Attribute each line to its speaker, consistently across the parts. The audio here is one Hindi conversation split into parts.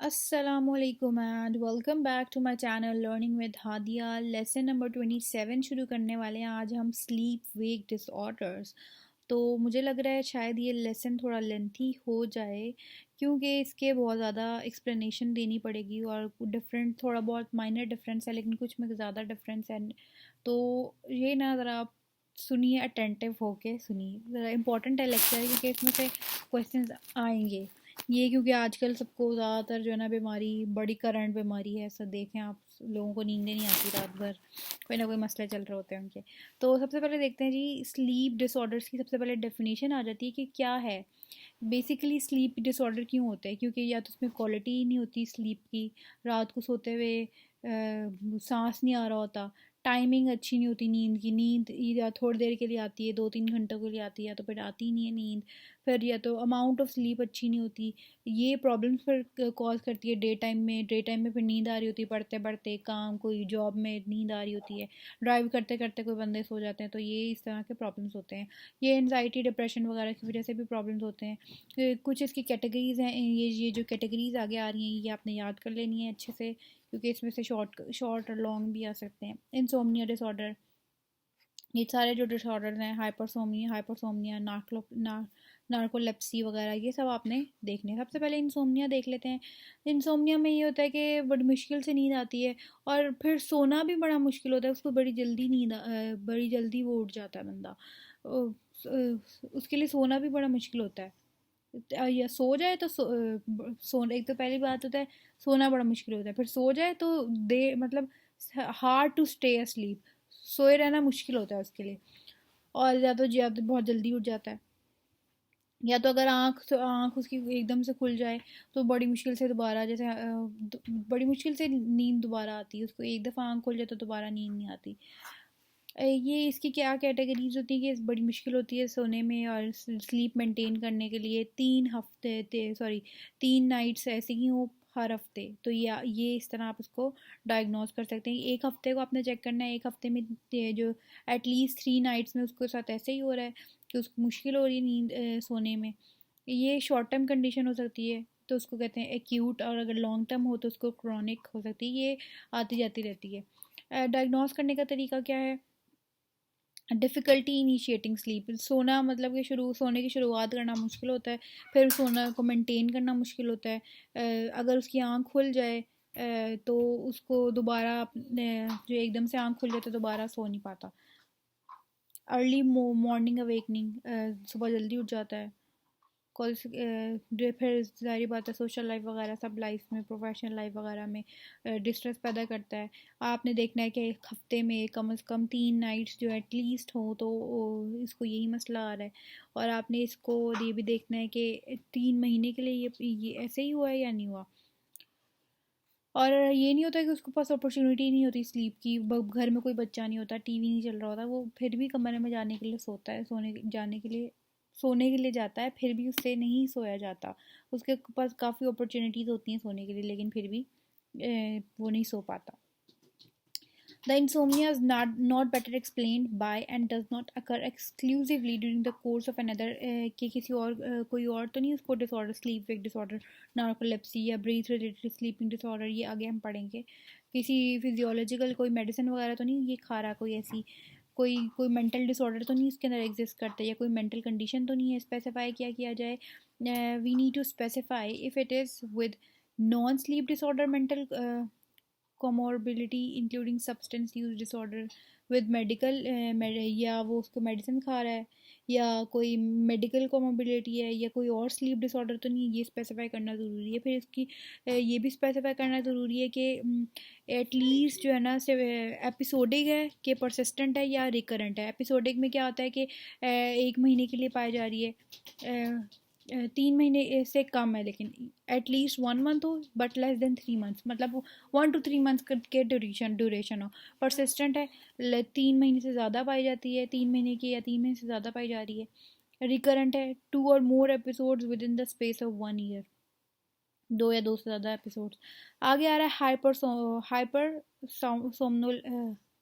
Speaker 1: अस्सलामुअलैकुम and welcome back to my channel learning with Hadiya. Lesson number 27 शुरू करने वाले हैं आज हम स्लीप वेक डिसऑर्डर्स। तो मुझे लग रहा है शायद ये लेसन थोड़ा लेंथी हो जाए क्योंकि इसके बहुत ज़्यादा एक्सप्लेनेशन देनी पड़ेगी और डिफरेंट थोड़ा बहुत माइनर डिफरेंस है लेकिन कुछ में ज़्यादा डिफरेंस है। तो ये ना ज़रा आप सुनिए, अटेंटिव होके सुनिए, ज़रा इंपॉर्टेंट है लेक्चर क्योंकि इसमें से क्वेश्चंस आएंगे। ये क्योंकि आजकल सबको ज़्यादातर जो है ना बीमारी बड़ी करंट बीमारी है, ऐसा देखें आप, लोगों को नींद नहीं आती रात भर, कोई ना कोई मसले चल रहे होते हैं उनके। तो सबसे पहले देखते हैं जी, स्लीप डिसऑर्डर्स की सबसे पहले डेफिनेशन आ जाती है कि क्या है। बेसिकली स्लीप डिसऑर्डर क्यों होते हैं? क्योंकि या तो उसमें क्वालिटी ही नहीं होती स्लीप की, रात को सोते हुए सांस नहीं आ रहा होता, टाइमिंग अच्छी नहीं होती नींद की, नींद या थोड़ी देर के लिए आती है, 2-3 घंटों के लिए आती है, या तो फिर आती ही नहीं है नींद। फिर या तो अमाउंट ऑफ स्लीप अच्छी नहीं होती, ये प्रॉब्लम्स फिर कॉज करती है डे टाइम में फिर नींद आ रही होती है, पढ़ते पढ़ते काम, कोई जॉब में नींद आ रही होती है, ड्राइव करते करते कोई बंदे सो जाते हैं, तो ये इस तरह के प्रॉब्लम्स होते हैं। ये एनजाइटी डिप्रेशन वगैरह की वजह से भी प्रॉब्लम्स होते हैं। कुछ इसकी कैटेगरीज हैं, ये जो कैटेगरीज आगे आ रही हैं ये आपने याद कर लेनी है अच्छे से, क्योंकि इसमें से शॉर्ट शॉर्ट और लॉन्ग भी आ सकते हैं। इंसोम्निया डिसऑर्डर, ये सारे जो डिसऑर्डर्स हैं, हाइपरसोमनिया, नार्कोलेप्सी वगैरह, ये सब आपने देखने हैं। सबसे पहले इंसोम्निया देख लेते हैं। इंसोम्निया में ये होता है कि बड़ी मुश्किल से नींद आती है और फिर सोना भी बड़ा मुश्किल होता है, उसको बड़ी जल्दी वो उठ जाता है बंदा। उसके लिए सोना भी बड़ा मुश्किल होता है। या सो जाए तो एक तो पहली बात होता है सोना बड़ा मुश्किल होता है, फिर सो जाए तो दे मतलब हार्ड टू स्टे अस्लीप, सोए रहना मुश्किल होता है उसके लिए। और या तो बहुत जल्दी उठ जाता है, या तो अगर आँख उसकी एकदम से खुल जाए तो बड़ी मुश्किल से दोबारा, जैसे बड़ी मुश्किल से नींद दोबारा आती है उसको, एक दफ़ा आँख खुल जाए तो दोबारा नींद नहीं आती। ये इसकी क्या कैटेगरीज होती है कि बड़ी मुश्किल होती है सोने में और स्लीप मेंटेन करने के लिए 3 नाइट्स ऐसे ही हो हर हफ्ते, तो ये इस तरह आप उसको डायग्नोज कर सकते हैं। एक हफ्ते को आपने चेक करना है, एक हफ्ते में जो एटलीस्ट 3 नाइट्स में उसके साथ ऐसे ही हो रहा है कि उसको मुश्किल हो रही है नींद सोने में। ये शॉर्ट टर्म कंडीशन हो सकती है तो उसको कहते हैं एक्यूट, और अगर लॉन्ग टर्म हो तो उसको क्रॉनिक हो सकती है। ये आती जाती रहती है। डायग्नोज करने का तरीका क्या है? डिफ़िकल्टी इनिशिएटिंग स्लीप, सोना मतलब कि सोने की शुरुआत करना मुश्किल होता है, फिर सोना को मेंटेन करना मुश्किल होता है। अगर उसकी आँख खुल जाए तो उसको दोबारा जो एकदम से आँख खुल जाए तो दोबारा सो नहीं पाता। अर्ली मॉर्निंग अवेकनिंग, सुबह जल्दी उठ जाता है। कॉल फिर ज़ाहिर बात है सोशल लाइफ वगैरह सब लाइफ में, प्रोफेशनल लाइफ वगैरह में डिस्ट्रेस पैदा करता है। आपने देखना है कि एक हफ्ते में कम से कम 3 नाइट्स जो एटलीस्ट हो, तो इसको यही मसला आ रहा है। और आपने इसको ये भी देखना है कि 3 महीने के लिए ये ऐसे ही हुआ है या नहीं हुआ। और ये नहीं होता कि उसके पास अपॉर्चुनिटी नहीं होती स्लीप की, घर में कोई बच्चा नहीं होता, टीवी नहीं चल रहा होता, वो फिर भी कमरे में जाने के लिए सोता है, सोने के लिए जाता है, फिर भी उससे नहीं सोया जाता। उसके पास काफ़ी अपॉर्चुनिटीज़ होती हैं सोने के लिए लेकिन फिर भी वो नहीं सो पाता। The insomnia is not better explained by and does not occur exclusively during the course of another कि किसी और कोई और तो नहीं उसको disorder, sleep wake disorder, narcolepsy या ब्रीथ रिलेटेड स्लीपिंग डिसऑर्डर, ये आगे हम पढ़ेंगे। किसी फिजियोलॉजिकल कोई मेडिसिन वगैरह तो नहीं ये खा रहा, कोई ऐसी कोई मेंटल डिसऑर्डर तो नहीं इसके अंदर एग्जिस्ट करता, या कोई मेंटल कंडीशन तो नहीं है स्पेसिफाई किया जाए। We need to specify if it is with non sleep disorder, mental comorbidity including substance use disorder with medical, या वो उसको मेडिसिन खा रहा है, या कोई मेडिकल कोमोबिलिटी है, या कोई और स्लीप डिसऑर्डर तो नहीं, ये स्पेसिफाई करना ज़रूरी है। फिर इसकी ये भी स्पेसिफाई करना ज़रूरी है कि एटलीस्ट जो है ना एपिसोडिक है कि परसिस्टेंट है या रिकरेंट है। एपिसोडिक में क्या होता है कि 1 महीने के लिए पाई जा रही है, 3 महीने से कम है, लेकिन एटलीस्ट 1 मंथ हो बट लेस देन 3 मंथ्स, मतलब 1 to 3 मंथ्स के ड्यूरेशन हो। परसिस्टेंट है 3 महीने से ज़्यादा पाई जाती है, 3 महीने की या 3 महीने से ज़्यादा पाई जा रही है। रिकरेंट है 2 or more episodes with in the space of 1 year, 2 या 2 से ज़्यादा एपिसोड्स। आगे आ रहा है हाइपर सोमनोल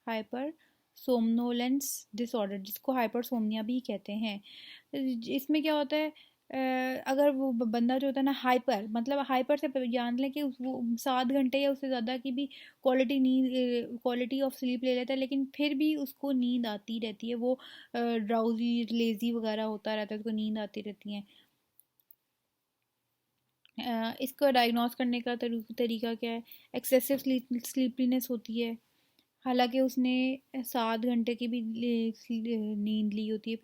Speaker 1: हाइपर सोमनोलेंस डिसऑर्डर, जिसको हाइपरसोमनिया भी कहते हैं। इसमें क्या होता है? अगर वो बंदा जो होता है ना हाइपर, मतलब हाइपर से जान लें कि वो 7 घंटे या उससे ज़्यादा की भी क्वालिटी ऑफ स्लीप ले लेता है, लेकिन फिर भी उसको नींद आती रहती है, वो ड्राउजी लेजी वगैरह होता रहता है, उसको नींद आती रहती है। इसको डायग्नोस करने का तरीका क्या है? एक्सेसिव स्लीपीनेस होती है, हालांकि उसने 7 घंटे की भी नींद ली होती है,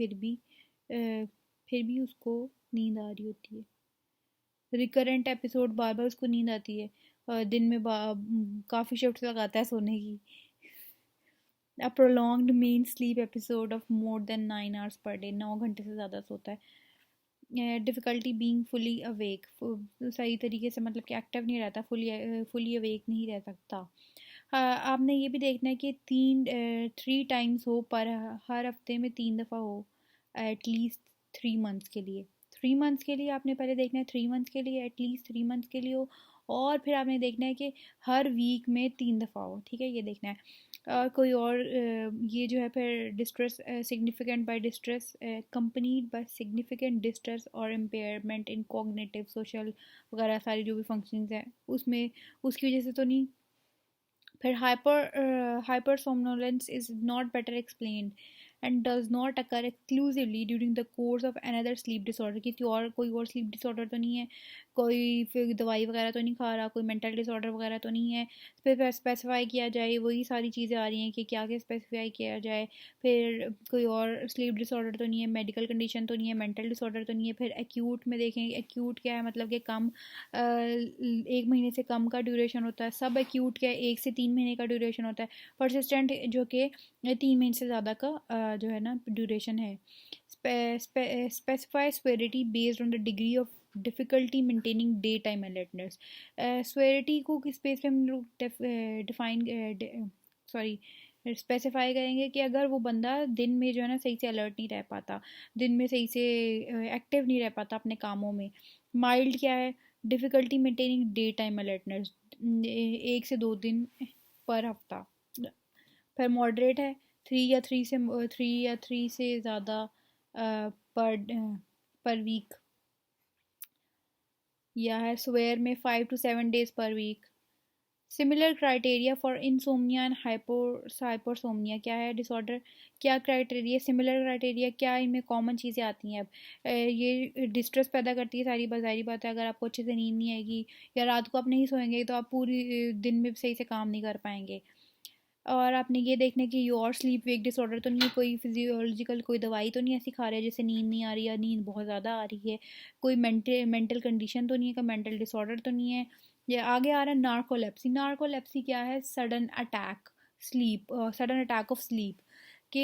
Speaker 1: फिर भी उसको नींद आ रही होती है। रिकरेंट एपिसोड, बार बार उसको नींद आती है, दिन में काफ़ी शिफ्ट लगाता है सोने की। A prolonged main sleep episode of more than 9 hours per day, 9 घंटे से ज़्यादा सोता है। डिफ़िकल्टी बीइंग फुली अवेक, सही तरीके से मतलब कि एक्टिव नहीं रहता, फुली अवेक नहीं रह सकता। आपने ये भी देखना है कि 3 times हो, पर हर हफ्ते में 3 दफ़ा हो, एटलीस्ट 3 months के लिए। 3 months के लिए आपने पहले देखना है, 3 months के लिए एटलीस्ट 3 months के लिए हो, और फिर आपने देखना है कि हर वीक में 3 दफ़ा हो, ठीक है, ये देखना है। कोई और ये जो है फिर distress, significant by distress, accompanied by significant distress और इम्पेयरमेंट इन कॉग्निटिव सोशल वगैरह सारी जो भी फंक्शंस हैं उसमें, उसकी वजह से तो नहीं। फिर hyper somnolence is not better explained and does not occur exclusively during the course of another sleep disorder, किसी और कोई और स्लीप डिसऑर्डर तो नहीं है, कोई फिर दवाई वगैरह तो नहीं खा रहा, कोई मेंटल डिसऑर्डर वगैरह तो नहीं है। फिर स्पेसिफाई किया जाए, वही सारी चीज़ें आ रही हैं कि क्या क्या स्पेसिफाई किया जाए। फिर कोई और स्लीप डिसऑर्डर तो नहीं है, मेडिकल कंडीशन तो नहीं है, मेंटल डिसऑर्डर तो नहीं है। फिर एक्यूट में देखेंगे, एक्यूट क्या है, मतलब कि कम 1 महीने से कम का ड्यूरेशन होता है। सब एक्यूट क्या है, 1 से 3 महीने का ड्यूरेशन होता है। परसिस्टेंट जो कि 3 महीने से ज़्यादा का जो है ना ड्यूरेशन है। Specify severity based on the degree of difficulty maintaining daytime alertness. Severity को किस बेस पे हम लोग डिफाइन सॉरी स्पेसिफाई करेंगे कि अगर वो बंदा दिन में जो है ना सही से अलर्ट नहीं रह पाता, दिन में सही से एक्टिव नहीं रह पाता अपने कामों में। माइल्ड क्या है? Difficulty maintaining daytime alertness, 1 से 2 दिन पर हफ्ता। फिर मॉडरेट है, 3 या 3 से ज़्यादा पर वीक, या है स्वेयर में 5 to 7 days पर week. Similar criteria for insomnia and hypersomnia, क्या है डिसऑर्डर, क्या क्राइटेरिया, सिमिलर क्राइटेरिया, क्या इनमें कॉमन चीज़ें आती हैं? अब ये डिस्ट्रेस पैदा करती है सारी ज़ाहिर बात है। अगर आपको अच्छे से नींद नहीं आएगी या रात को आप नहीं सोएंगे तो आप पूरी दिन में सही से काम नहीं कर पाएंगे। और आपने ये देखना है कि योर स्लीप वेक डिसऑर्डर तो नहीं है, कोई फिजियोलॉजिकल कोई दवाई तो नहीं ऐसी खा रहे हैं जिससे नींद नहीं आ रही या नींद बहुत ज़्यादा आ रही है, कोई मेंटल कंडीशन तो नहीं है, कोई मेंटल डिसऑर्डर तो नहीं है। ये आगे आ रहा है नार्कोलेप्सी। नार्कोलेप्सी क्या है? सडन अटैक ऑफ स्लीप, कि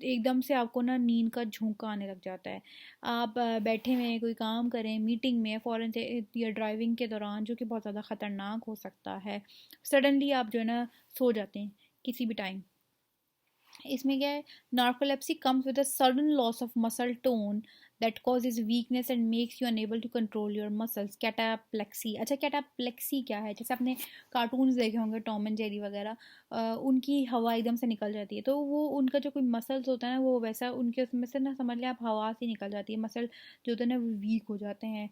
Speaker 1: एकदम से आपको ना नींद का झोंका आने लग जाता है। आप बैठे हुए हैं, कोई काम करें, मीटिंग में, फ़ौरन से या ड्राइविंग के दौरान, जो कि बहुत ज़्यादा ख़तरनाक हो सकता है, सडनली आप जो है ना सो जाते हैं किसी भी टाइम। इसमें क्या है? Narcolepsy comes with a sudden loss of muscle tone that causes weakness and makes you unable to control your muscles. Cataplexy, अच्छा कैटाप्लेक्सी क्या है? जैसे आपने कार्टून्स देखे होंगे, टॉम एंड जेरी वगैरह, उनकी हवा एकदम से निकल जाती है, तो वो उनका जो कोई मसल्स होता है ना, वो वैसा उनके उसमें से ना समझ लें आप हवा से निकल जाती है, मसल जो होते हैं ना वो वीक हो जाते हैं।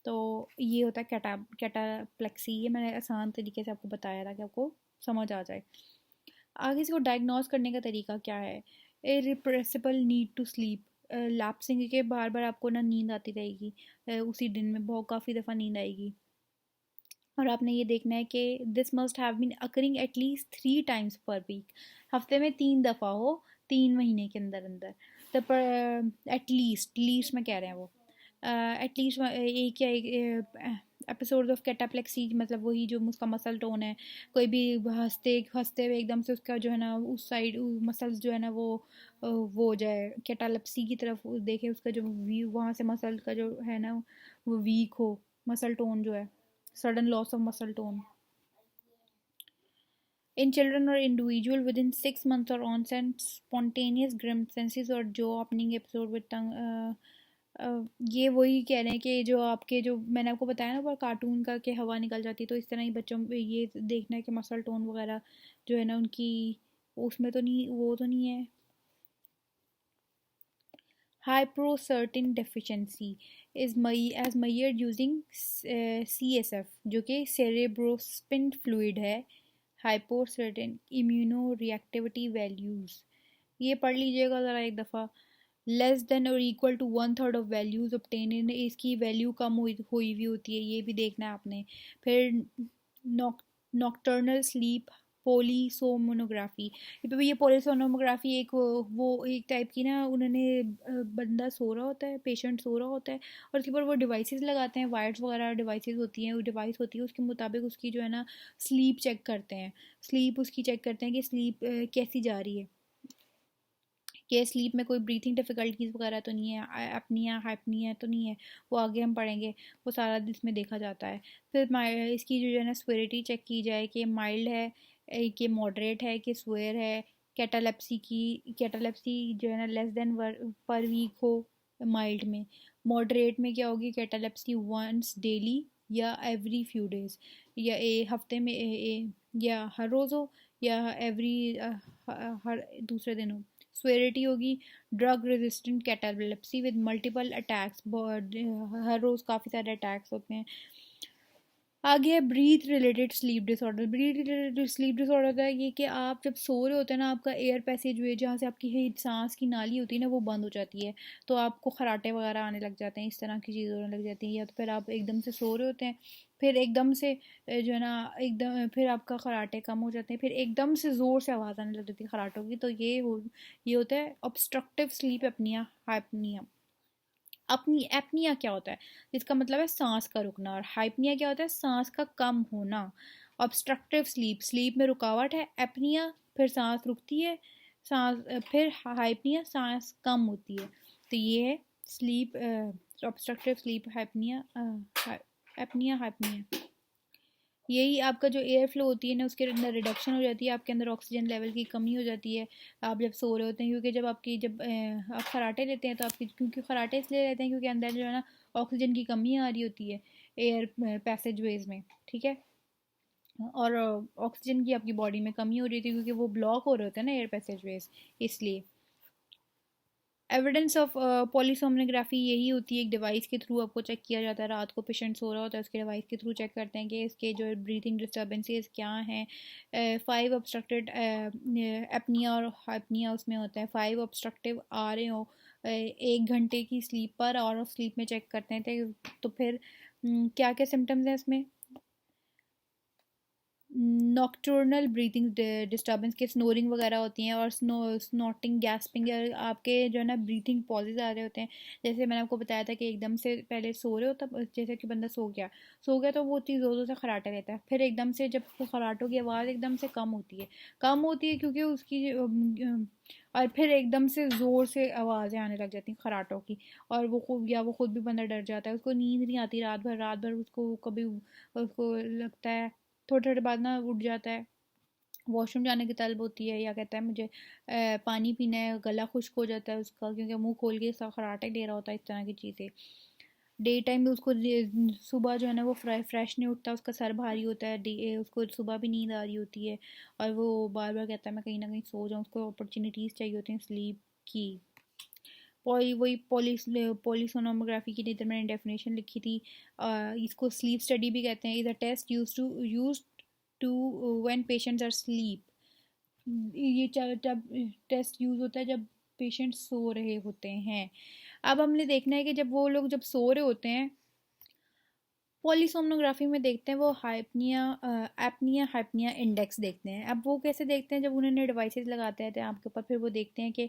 Speaker 1: तो ये होता है कैटाप्लेक्सी। ये मैंने आसान तरीके से आपको बताया था कि आपको समझ आ जाए। आगे इसको डायग्नोस करने का तरीका क्या है? इरिप्रेसिबल नीड टू स्लीप, लैप्सिंग के बार बार आपको ना नींद आती रहेगी, उसी दिन में बहुत काफ़ी दफ़ा नींद आएगी। और आपने ये देखना है कि this must have been occurring at least 3 times पर वीक, हफ्ते में 3 दफ़ा हो, 3 महीने के अंदर अंदर। तो एटलीस्ट लीस्ट में कह रहे हैं वो, एटलीस्ट एक या एक एपिसोड ऑफ कैटाप्लेक्सी, मतलब वही जो उसका मसल टोन है, कोई भी हंसते हंसते हुए एकदम से उसका जो है ना उस साइड मसल्स जो है ना वो हो जाए, कैटालेप्सी की तरफ देखे, उसका जो व्यू वहाँ से मसल का जो है ना वो वीक हो, मसल टोन जो है, sudden loss of muscle tone. In children or individual within 6 months or onset spontaneous grimaces or jaw opening episode with tongue, ये वही कह रहे हैं कि जो आपके जो मैंने आपको बताया ना वो कार्टून का कि हवा निकल जाती है, तो इस तरह ही बच्चों में ये देखना है कि मसल टोन वगैरह जो है ना उनकी उसमें तो नहीं, वो तो नहीं है। Hypocretin deficiency, is as measured using CSF, जो कि सेरेब्रोस्पिन फ्लूइड है, हाइपोसर्टेन इम्यूनो रिएक्टिविटी वैल्यूज़। ये पढ़ लीजिएगा ज़रा एक दफ़ा। लेस देन और equal to 1/3 of values obtain in, इसकी वैल्यू कम हुई हुई भी होती है, ये भी देखना है आपने। फिर नॉक्टर्नल स्लीप पोलीसोमोनोग्राफी, ये पोलीसोनोग्राफी एक वो एक टाइप की ना, उन्होंने बंदा सो रहा होता है, पेशेंट सो रहा होता है, और उसके ऊपर वो डिवाइसेस लगाते हैं, वायर्स वगैरह डिवाइसेस होती हैं, वो डिवाइस होती है, उसके मुताबिक उसकी जो है ना स्लीप चेक करते हैं, स्लीप उसकी चेक करते हैं कि स्लीप कैसी जा रही है, कि स्लीप में कोई ब्रीथिंग डिफ़िकल्टीज वगैरह तो नहीं है, अपनिया हाइपनिया तो नहीं है, वो आगे हम पढ़ेंगे, वो सारा इसमें देखा जाता है। फिर इसकी जो है ना स्वेरिटी चेक की जाए कि माइल्ड है, कि मॉडरेट है, कि स्वेयर है। कैटालेप्सी जो है ना लेस देन पर वीक हो माइल्ड में। मॉडरेट में क्या होगी, कैटालेप्सी वंस डेली या एवरी फ्यू डेज, या हफ्ते में या हर रोज़ हो, या एवरी हर दूसरे दिन हो। स्वेरिटी होगी drug resistant cataplexy with multiple attacks, हर रोज़ काफ़ी सारे अटैक्स होते हैं। आगे है breath related sleep disorder. Breath related sleep disorder होता है ये कि आप जब सो रहे होते हैं ना, आपका एयर पैसेज वे जहाँ से आपकी सांस की नाली होती है ना, वो बंद हो जाती है, तो आपको खराटे वगैरह आने लग जाते हैं, इस तरह की चीज़ें होने लग जाती हैं। या तो फिर आप एकदम से सो रहे होते हैं, फिर एकदम से जो है ना एकदम फिर आपका खराटे कम हो जाते हैं, फिर एकदम से ज़ोर से आवाज़ आने लग जाती है खराटों की, तो ये होता है ऑब्स्ट्रक्टिव स्लीप एपनिया हाइपनिया। अपनी एपनिया क्या होता है, जिसका मतलब है सांस का रुकना, और हाइपनिया क्या होता है, सांस का कम होना। ऑब्स्ट्रक्टिव स्लीप, स्लीप में रुकावट है, एपनिया फिर सांस रुकती है, सांस फिर हाइपनिया सांस कम होती है। तो ये है स्लीप ऑब्स्ट्रक्टिव स्लीप हाइपनिया, एपनिया हाइपनिया। यही आपका जो एयर फ्लो होती है ना, उसके अंदर रिडक्शन हो जाती है, आपके अंदर ऑक्सीजन लेवल की कमी हो जाती है आप जब सो रहे होते हैं, क्योंकि जब आप खराटे लेते हैं तो आपकी, क्योंकि खराटे इसलिए लेते हैं क्योंकि अंदर जो है ना ऑक्सीजन की कमी आ रही होती है एयर पैसेज वेज में, ठीक है। और ऑक्सीजन की आपकी बॉडी में कमी हो रही थी क्योंकि वो ब्लॉक हो रहे होते हैं ना एयर पैसेज वेज, इसलिए। एविडेंस ऑफ पॉलीसोमनोग्राफी यही होती है, एक डिवाइस के थ्रू आपको चेक किया जाता है, रात को पेशेंट सो रहा होता है, उसके डिवाइस के थ्रू चेक करते हैं कि इसके जो ब्रीथिंग डिस्टर्बेंसेस क्या हैं। 5 ऑब्स्ट्रक्टेड एपनिया और हाइपनिया उसमें होता है, 5 ऑब्स्ट्रक्टिव आ रहे हो 1 घंटे की स्लीप पर और ऑफ स्लीप में चेक करते हैं। तो फिर क्या क्या सिम्टम्स हैं इसमें, नॉक्टर्नल ब्रीथिंग डिस्टर्बेंस के स्नोरिंग वगैरह होती हैं, और स्नॉटिंग गैस्पिंग, आपके जो है ना ब्रीथिंग पॉजेज आ रहे होते हैं। जैसे मैंने आपको बताया था कि एकदम से पहले सो रहे हो, तब जैसे कि बंदा सो गया तो वो चीज़ ज़ोर से खराटा रहता है, फिर एकदम से जब खराटों की आवाज़ एकदम से कम होती है क्योंकि उसकी और फिर एकदम से ज़ोर से आवाज़ें आने लग जाती हैं खराटों की, और वो खुद भी बंदा डर जाता है, उसको नींद नहीं आती रात भर उसको कभी उसको लगता है थोड़े थोड़े बाद ना उठ जाता है, वॉशरूम जाने की तलब होती है, या कहता है मुझे पानी पीना है, गला खुश्क हो जाता है उसका क्योंकि मुंह खोल के खराटे दे रहा होता है, इस तरह की चीज़ें। डे टाइम में उसको सुबह जो है ना वो फ्रेश नहीं उठता, उसका सर भारी होता है, उसको सुबह भी नींद आ रही होती है, और वो बार बार कहता है मैं कहीं ना कहीं सो जाऊँ, उसको अपॉर्चुनिटीज़ चाहिए होती हैं स्लीप की। वही पोलिसोनोमोग्राफी की इधर मैंने डेफिनेशन लिखी थी। इसको स्लीप स्टडी भी कहते हैं, is a test use to when patients are sleep. ये जब टेस्ट यूज़ होता है जब पेशेंट सो रहे होते हैं। अब हमने देखना है कि जब वो लोग जब सो रहे होते हैं, पॉलीसोमनोग्राफी में देखते हैं वो हाइपनिया एपनिया हाइपनिया इंडेक्स देखते हैं। अब वो कैसे देखते हैं, जब उन्होंने डिवाइसेस लगाते हैं आपके ऊपर, फिर वो देखते हैं कि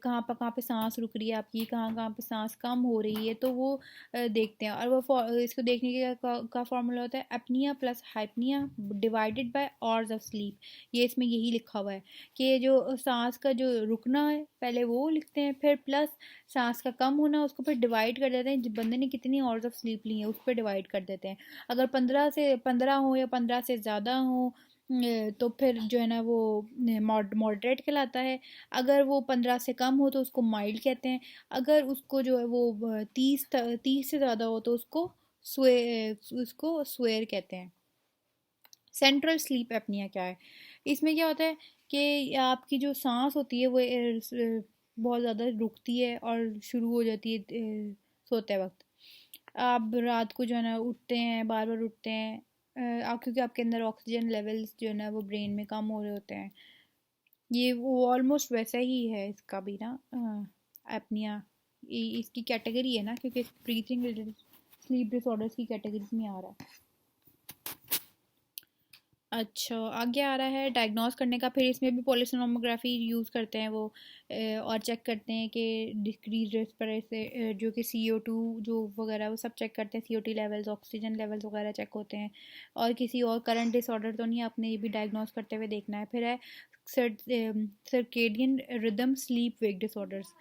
Speaker 1: कहाँ पे सांस रुक रही है आपकी, कहाँ पे सांस कम हो रही है, तो वो देखते हैं। और वो इसको देखने का फॉर्मूला होता है apnoea plus hypopnoea divided by hours of sleep. ये इसमें यही लिखा हुआ है कि जो सांस का जो रुकना है पहले वो लिखते हैं, फिर प्लस सांस का कम होना, उसको फिर डिवाइड कर देते हैं बंदे ने कितनी आवर्स ऑफ स्लीप ली है उस पर डिवाइड कर देते हैं। अगर 15 हो या 15 से ज़्यादा हो तो फिर जो है ना वो मॉडरेट कहलाता है। अगर वो 15 से कम हो तो उसको माइल्ड कहते हैं। अगर उसको जो है वो 30 से ज़्यादा हो तो उसको स्वेयर कहते हैं। सेंट्रल स्लीप एपनिया क्या है, इसमें क्या होता है कि आपकी जो सांस होती है वो बहुत ज़्यादा रुकती है और शुरू हो जाती है सोते वक्त। आप रात को जो है ना उठते हैं, बार बार उठते हैं, आप क्योंकि आपके अंदर ऑक्सीजन लेवल्स जो है ना वो ब्रेन में कम हो रहे होते हैं। ये वो ऑलमोस्ट वैसा ही है इसका भी ना, एपनिया इसकी कैटेगरी है ना, क्योंकि ब्रीथिंग रिलेटेड स्लीप डिसऑर्डर्स की कैटेगरीज में आ रहा है। अच्छा, आगे आ रहा है डायग्नोस करने का। फिर इसमें भी पोलिसोनोमोग्राफी यूज़ करते हैं वो, और चेक करते हैं कि डिक्रीज रेस्पिरेशन जो कि CO2 जो वगैरह वो सब चेक करते हैं, CO2 लेवल्स, ऑक्सीजन लेवल्स वगैरह चेक होते हैं। और किसी और करंट डिसऑर्डर तो नहीं, आपने ये भी डायग्नोस करते हुए देखना है। फिर है circadian rhythm sleep wake disorders.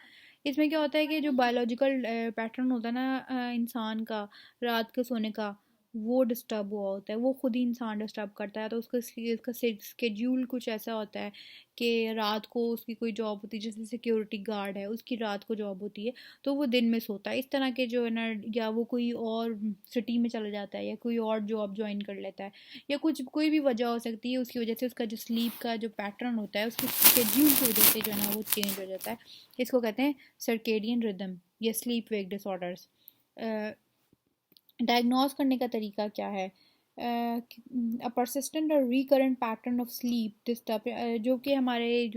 Speaker 1: इसमें क्या होता है कि जो बायोलॉजिकल पैटर्न होता है ना इंसान का रात के सोने का, वो डिस्टर्ब हुआ होता है, वो खुद ही इंसान डिस्टर्ब करता है। तो उसका स्केड्यूल कुछ ऐसा होता है कि रात को उसकी कोई जॉब होती है, जैसे सिक्योरिटी गार्ड है उसकी रात को जॉब होती है, तो वो दिन में सोता है। इस तरह के जो है ना, या वो कोई और सिटी में चला जाता है या कोई और जॉब ज्वाइन कर लेता है, या कुछ कोई भी वजह हो सकती है, उसकी वजह से उसका जो स्लीप का जो पैटर्न होता है उसके स्केड्यूल की वजह से जो है ना वो चेंज हो जाता है। इसको कहते हैं सर्केडियन रिदम या स्लीप वेक डिसऑर्डर्स। डायग्नोज करने का तरीका क्या है? परसिस्टेंट और recurrent pattern of sleep disturb, जो कि हमारे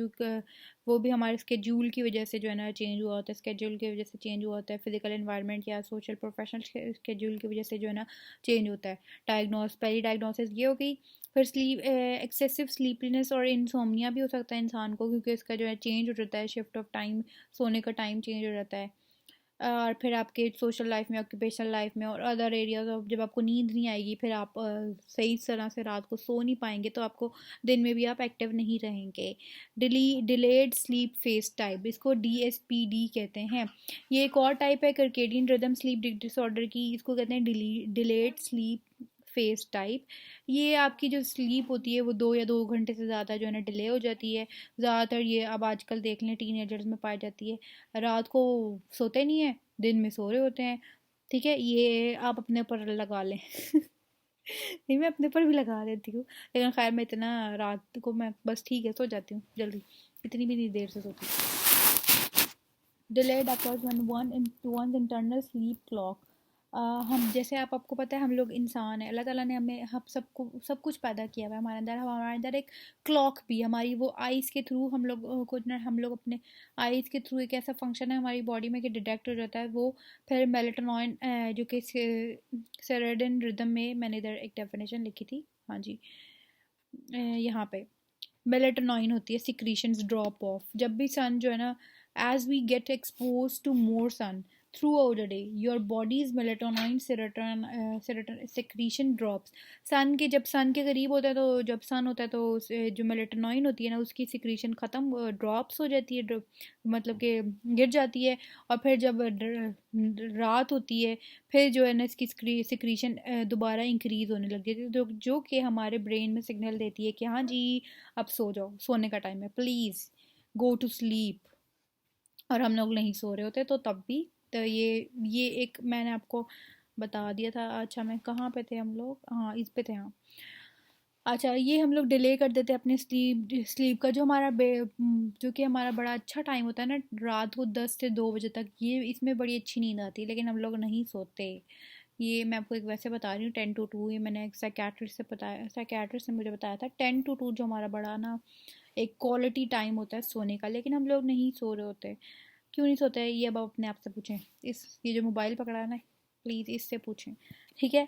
Speaker 1: वो भी हमारे स्केड्यूल की वजह से जो है ना चेंज हुआ होता है, स्केड्यूल की वजह से चेंज हुआ होता है, फिजिकल एनवायरनमेंट या सोशल प्रोफेशनल स्केड्यूल की वजह से जो है ना चेंज होता है। पहली डायग्नोसिस ये हो गई। फिर स्लीप एक्सेसिव स्लीपीनेस और इंसोम्निया भी हो सकता है इंसान को, क्योंकि इसका जो है चेंज हो जाता है, शिफ्ट ऑफ टाइम, सोने का टाइम चेंज हो जाता है। और फिर आपके सोशल लाइफ में, ऑक्यूपेशनल लाइफ में और अदर एरियाज ऑफ, जब आपको नींद नहीं आएगी, फिर आप सही तरह से रात को सो नहीं पाएंगे, तो आपको दिन में भी आप एक्टिव नहीं रहेंगे। डिलेड स्लीप फेज टाइप, इसको DSPD कहते हैं। ये एक और टाइप है सर्केडियन रिदम स्लीप डिसऑर्डर की, इसको कहते हैं डिलेड स्लीप फेज टाइप। ये आपकी जो स्लीप होती है वो 2 या 2 घंटे से ज़्यादा जो है ना डिले हो जाती है। ज़्यादातर ये अब आजकल देख लें टीनेजर्स में पाई जाती है। रात को सोते नहीं है, दिन में सो रहे होते हैं। ठीक है, ये आप अपने ऊपर लगा लें। नहीं, मैं अपने ऊपर भी लगा लेती हूँ, लेकिन खैर मैं इतना रात को मैं बस ठीक है सो जाती हूँ जल्दी, इतनी भी नहीं देर से सोती। Delayed occurs when one's internal sleep clock। हम जैसे आपको पता है हम लोग इंसान है, अल्लाह ताला ने हमें हम सबको सब कुछ पैदा किया हुआ है हमारे अंदर एक क्लॉक भी हमारी, वो आइज़ के थ्रू हम लोग हम लोग अपने आइज़ के थ्रू एक ऐसा फंक्शन है हमारी बॉडी में कि डिटेक्ट हो जाता है वो। फिर मेलेटोनिन जो कि सर्केडियन रिदम में, मैंने इधर एक डेफिनेशन लिखी थी, हाँ जी, यहाँ पे मेलेटोनिन होती है सिक्रीशंस ड्रॉप ऑफ जब भी सन जो है ना, as we get expose to more sun throughout the day, your bodies melatonin serotonin secretion drops. Sun के जब सन के करीब होता है, तो जब सन होता है तो जो मेलेटोनिन होती है ना उसकी सिक्रीशन ख़त्म, ड्रॉप्स हो जाती है, मतलब कि गिर जाती है। और फिर जब रात होती है, फिर जो है ना इसकी सिक्रीशन दोबारा इंक्रीज़ होने लग जाती है, जो कि हमारे ब्रेन में सिग्नल देती है कि हाँ जी अब सो जाओ, सोने का टाइम है, प्लीज़ गो टू स्लीप। और हम लोग नहीं सो रहे होते तो तब भी, तो ये एक मैंने आपको बता दिया था। अच्छा, मैं कहाँ पे थे हम लोग, हाँ इस पे थे, हाँ। अच्छा, ये हम लोग डिले कर देते हैं अपने स्लीप का, जो हमारा जो कि हमारा बड़ा अच्छा टाइम होता है ना, रात को 10 से 2 बजे तक, ये इसमें बड़ी अच्छी नींद आती है, लेकिन हम लोग नहीं सोते। ये मैं आपको एक वैसे बता रही हूँ, 10 to 2, ये मैंने एक साइकेट्रिस्ट ने मुझे बताया था, 10 to 2 जो हमारा बड़ा ना एक क्वालिटी टाइम होता है सोने का, लेकिन हम लोग नहीं सो रहे होते। क्यों नहीं सोते हैं, ये अब आप अपने आप से पूछें। ये जो मोबाइल पकड़ा है ना, प्लीज़ इससे पूछें, ठीक है।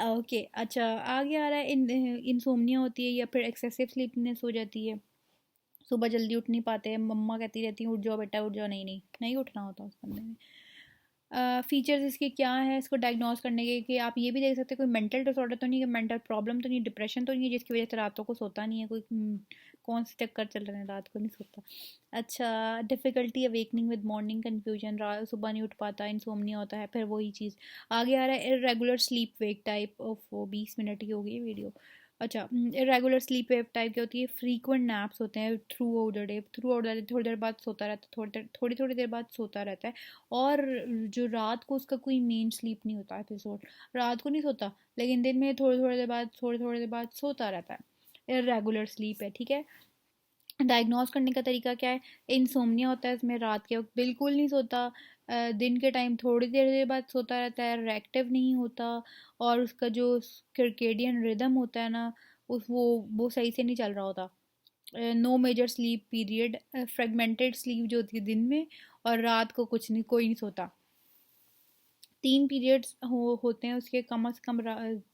Speaker 1: ओके, अच्छा, आगे आ रहा है इंसोम्निया होती है या फिर एक्सेसिव स्लीपनेस हो जाती है, सुबह जल्दी उठ नहीं पाते हैं, मम्मा कहती रहती हैं उठ जाओ बेटा उठ जाओ, नहीं नहीं नहीं उठना होता उस बंदे में। फीचर्स इसके क्या है इसको डायग्नोस करने के, कि आप ये भी देख सकते हैं कोई मेंटल डिसऑर्डर तो नहीं है, मेंटल प्रॉब्लम तो नहीं है, डिप्रेशन तो नहीं है जिसकी वजह से रातों को सोता नहीं है, कोई कौन से चक्कर चल रहे हैं रात को नहीं सोता। अच्छा, difficulty awakening with morning confusion, रात सुबह नहीं उठ पाता, इंसोम्निया होता है। फिर वही चीज़ आगे आ रहा है, irregular sleep wake type of, 20 minute की होगी वीडियो। अच्छा, इरेगुलर स्लीप वेव टाइप क्या होती है, फ्रीक्वेंट नैप्स होते हैं थ्रू आउट द डे, थोड़ी देर बाद सोता रहता है, थोड़ी देर बाद सोता रहता है। और जो रात को उसका कोई मेन स्लीप नहीं होता एपिसोड, रात को नहीं सोता, लेकिन दिन में थोड़ी देर बाद सोता रहता है, इरेगुलर स्लीप है, ठीक है। डायग्नोस करने का तरीका क्या है, इंसोम्निया होता है इसमें, रात के वक्त बिल्कुल नहीं सोता, दिन के टाइम थोड़ी देर देर बाद सोता रहता है, एक्टिव नहीं होता, और उसका जो सर्केडियन रिदम होता है ना, उस वो सही से नहीं चल रहा होता। No major sleep period, fragmented sleep जो होती है दिन में, और रात को कुछ नहीं, कोई नहीं सोता। 3 पीरियड्स होते हैं उसके, कम से कम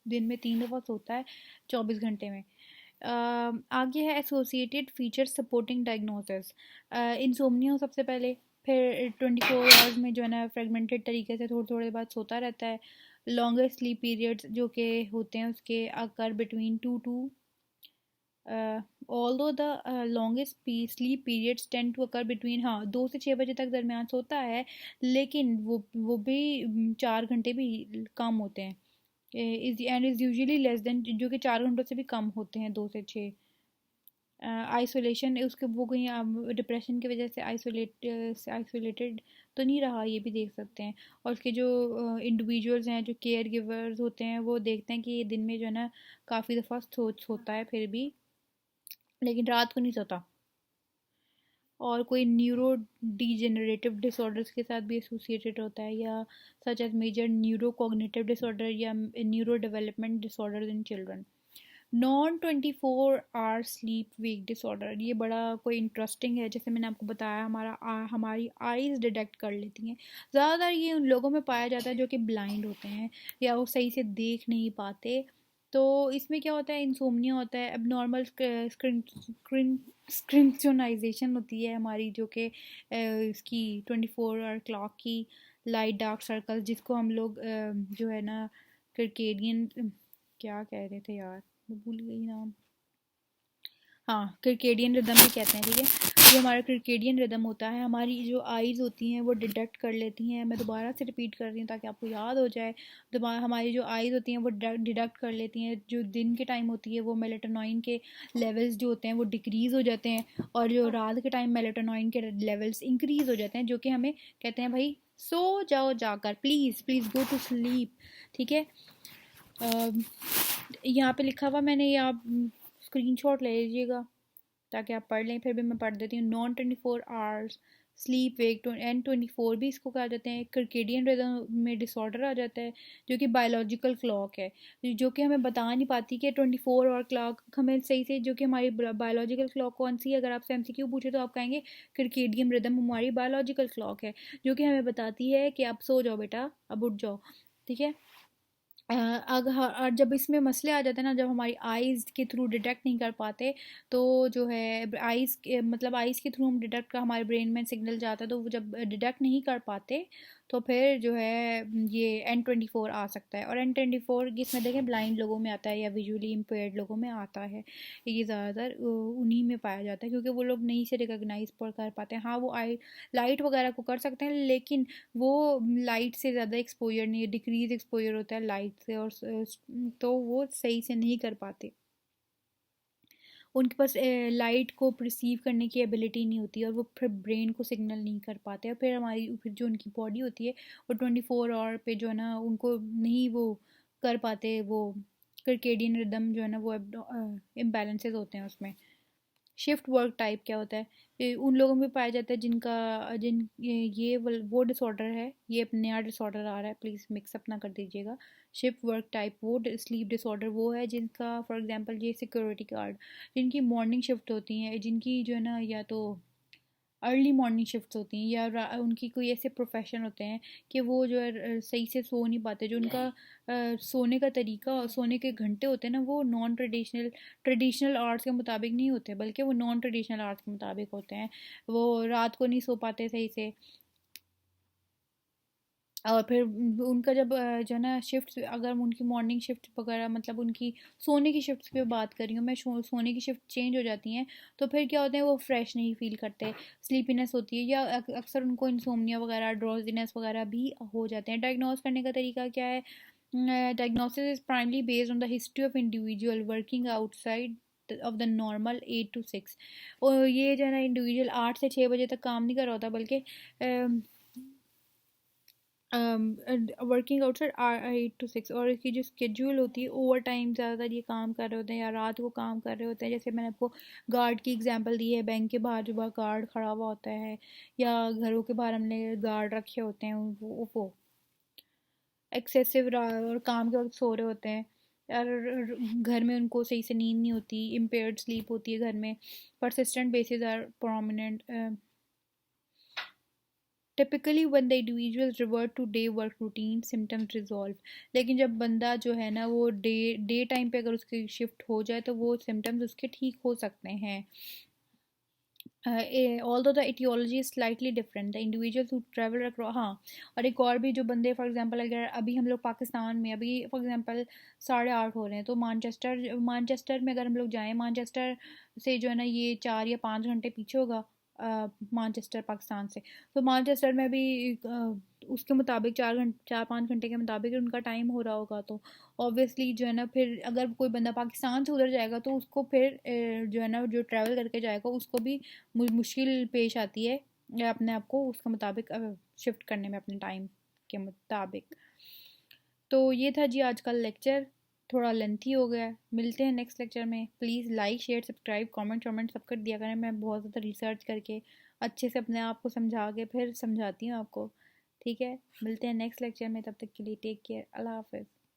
Speaker 1: दिन में 3 दफ़ा सोता है 24 घंटे में। आगे है associated features supporting diagnosis. Insomnia सबसे पहले, फिर 24 आवर्स में जो है ना फ्रेगमेंटेड तरीके से थोड़े थोड़े बाद सोता रहता है। लॉन्गेस्ट स्लीप पीरियड्स जो कि होते हैं उसके occur between 2 to although the longest sleep periods tend to occur between, हाँ 2 से 6 बजे तक दरमियान सोता है, लेकिन वो भी 4 घंटे भी कम होते हैं। And is usually less than, जो कि 4 घंटों से भी कम होते हैं, 2 से 6। आइसोलेशन उसके, वो कहीं डिप्रेशन की वजह से आइसोलेटेड तो नहीं रहा, ये भी देख सकते हैं। और उसके जो इंडिविजुअल्स हैं, जो केयर गिवर्स होते हैं, वो देखते हैं कि ये दिन में जो है ना काफ़ी दफ़ा सोता है फिर भी, लेकिन रात को नहीं सोता। और कोई न्यूरो डिजेनरेटिव डिसऑर्डर्स के साथ भी एसोसिएटेड होता है, या such as major neuro cognitive disorder या neuro developmental disorder in children. Non 24 hour sleep wake disorder, ये बड़ा कोई इंटरेस्टिंग है। जैसे मैंने आपको बताया, हमारी आईज डिटेक्ट कर लेती हैं। ज़्यादातर ये उन लोगों में पाया जाता है जो कि ब्लाइंड होते हैं या वो सही से देख नहीं पाते। तो इसमें क्या होता है, इंसोम्निया होता है, अब नॉर्मल स्क्रिंक्शनाइजेशन होती है हमारी, जो कि इसकी 24 आवर क्लॉक की लाइट डार्क सर्कल, जिसको हम लोग जो है ना क्रिकेडियन, क्या कह रहे थे यार, मैं भूल गई नाम, हाँ क्रिकेडियन रिदम भी कहते हैं, ठीक है। जो हमारा क्रिकेडियन रिदम होता है, हमारी जो आइज़ होती हैं वो डिटेक्ट कर लेती हैं। मैं दोबारा से रिपीट कर रही हूँ ताकि आपको याद हो जाए। दोबारा हमारी जो आइज़ होती हैं वो डिटेक्ट कर लेती हैं, जो दिन के टाइम होती है वो मेलेटोनिन के लेवल्स जो होते हैं वो डिक्रीज़ हो जाते हैं, और जो रात के टाइम मेलेटोनिन के लेवल्स इंक्रीज़ हो जाते हैं, जो कि हमें कहते हैं भाई सो जाओ जाकर, please please go to sleep, ठीक है। यहाँ पे लिखा हुआ मैंने, ये आप स्क्रीनशॉट ले लीजिएगा ताकि आप पढ़ लें, फिर भी मैं पढ़ देती हूँ। Non 24 hours sleep wake N24 भी इसको कहा जाते हैं। सर्केडियन रिदम में डिसऑर्डर आ जाता है, जो कि बायोलॉजिकल क्लॉक है, जो कि हमें बता नहीं पाती कि 24 आवर क्लॉक हमें सही से, जो कि हमारी बायोलॉजिकल क्लॉक कौन सी है। अगर आपसे MCQ पूछे तो आप कहेंगे सर्केडियन रिदम हमारी बायोलॉजिकल क्लॉक है, जो कि हमें बताती है कि आप सो जाओ बेटा, अब उठ जाओ, ठीक है। अगर जब इसमें मसले आ जाते हैं ना, जब हमारी आइज़ के थ्रू डिटेक्ट नहीं कर पाते, तो जो है आइज़ मतलब आइज़ के थ्रू हम डिटेक्ट, हमारे ब्रेन में सिग्नल जाता है, तो वो जब डिटेक्ट नहीं कर पाते तो फिर जो है ये N24 आ सकता है। और N24 इसमें देखें ब्लाइंड लोगों में आता है या विजुअली इम्पेयर्ड लोगों में आता है। ये ज़्यादातर उन्हीं में पाया जाता है, क्योंकि वो लोग नहीं से रिकॉग्नाइज कर पाते हैं। हाँ वो आई लाइट वगैरह को कर सकते हैं, लेकिन वो लाइट से ज़्यादा एक्सपोजर नहीं है, डिक्रीज एक्सपोजर होता है लाइट से, और तो वो सही से नहीं कर पाते। उनके पास लाइट को परसीव करने की एबिलिटी नहीं होती, और वो फिर ब्रेन को सिग्नल नहीं कर पाते, और फिर हमारी फिर जो उनकी बॉडी होती है वो 24 आवर पे जो है ना उनको नहीं वो कर पाते, वो सर्केडियन रिदम जो है ना वो इम्बैलेंसेस होते हैं उसमें। शिफ्ट वर्क टाइप क्या होता है, उन लोगों में पाया जाता है वो डिसऑर्डर है, ये नया डिसऑर्डर आ रहा है, प्लीज़ मिक्सअप ना कर दीजिएगा। शिफ्ट वर्क टाइप वो स्लीप डिसऑर्डर वो है जिनका, फॉर एग्जांपल ये सिक्योरिटी गार्ड, जिनकी मॉर्निंग शिफ्ट होती हैं, जिनकी जो है ना या तो अर्ली मॉर्निंग शिफ्ट्स होती हैं, या उनकी कोई ऐसे प्रोफेशन होते हैं कि वो जो है सही से सो नहीं पाते, जो उनका सोने का तरीका, सोने के घंटे होते हैं ना, वो नॉन ट्रेडिशनल आवर्स के मुताबिक नहीं होते, बल्कि वो नॉन ट्रेडिशनल आवर्स के मुताबिक होते हैं। वो रात को नहीं सो पाते सही से, और फिर उनका जब जो है ना शिफ्ट, अगर उनकी मॉर्निंग शिफ्ट वगैरह, मतलब उनकी सोने की शिफ्ट पे बात कर रही हूँ मैं, सोने की शिफ्ट चेंज हो जाती हैं, तो फिर क्या होते हैं, वो फ्रेश नहीं फील करते, स्लीपीनेस होती है, या अक्सर उनको इंसोम्निया वगैरह, ड्रोजीनेस वगैरह भी हो जाते हैं। डायग्नोस करने का तरीका क्या है, diagnosis is primarily based on the history of individual working outside of the normal 8 to 6। और ये जो है ना इंडिविजुअल 8 से 6 बजे तक काम नहीं कर रहा होता, बल्कि वर्किंग आउटसाइड 8 to 6, और इसकी जो स्केड्यूल होती है ओवर टाइम, ज़्यादातर ये काम कर रहे होते हैं या रात को काम कर रहे होते हैं। जैसे मैंने आपको गार्ड की एग्जांपल दी है, बैंक के बाहर जो बाहर गार्ड खड़ा हुआ होता है, या घरों के बाहर हमने गार्ड रखे होते हैं, वो एक्सेसिव और काम के वक्त सो रहे होते हैं, और घर में उनको सही से नींद नहीं होती, इम्पेयर्ड स्लीप होती है घर में, persistent basis are prominent, typically when the individuals revert to day work routine symptoms resolve. लेकिन जब बंदा जो है ना वो डे टाइम पे अगर उसकी शिफ्ट हो जाए तो वो सिम्टम्स उसके ठीक हो सकते हैं। although the etiology is slightly different, the individuals who travel across, हाँ, और एक और भी जो बंदे फॉर एग्जांपल अगर अभी हम लोग पाकिस्तान में अभी फॉर एग्जांपल 8:30 हो रहे हैं, तो मानचेस्टर में अगर हम लोग जाएं, मानचेस्टर से जो है ना ये 4 या 5 घंटे पीछे होगा, मानचेस्टर पाकिस्तान से। तो मानचेस्टर में भी उसके मुताबिक 4-5 घंटे के मुताबिक उनका टाइम हो रहा होगा, तो ऑब्वियसली जो है ना फिर अगर कोई बंदा पाकिस्तान से उधर जाएगा तो उसको फिर जो है ना जो ट्रैवल करके जाएगा उसको भी मुश्किल पेश आती है अपने आप को उसके मुताबिक शिफ्ट करने में, अपने टाइम के मुताबिक। तो ये था जी आज का लेक्चर, थोड़ा लेंथी हो गया। मिलते हैं नेक्स्ट लेक्चर में। Please like share subscribe comment वमेंट सब कर दिया करें। मैं बहुत ज़्यादा रिसर्च करके अच्छे से अपने आप को समझा के फिर समझाती हूँ आपको। ठीक है, मिलते हैं नेक्स्ट लेक्चर में, तब तक के लिए टेक केयर, अल्लाह हाफ़िज़।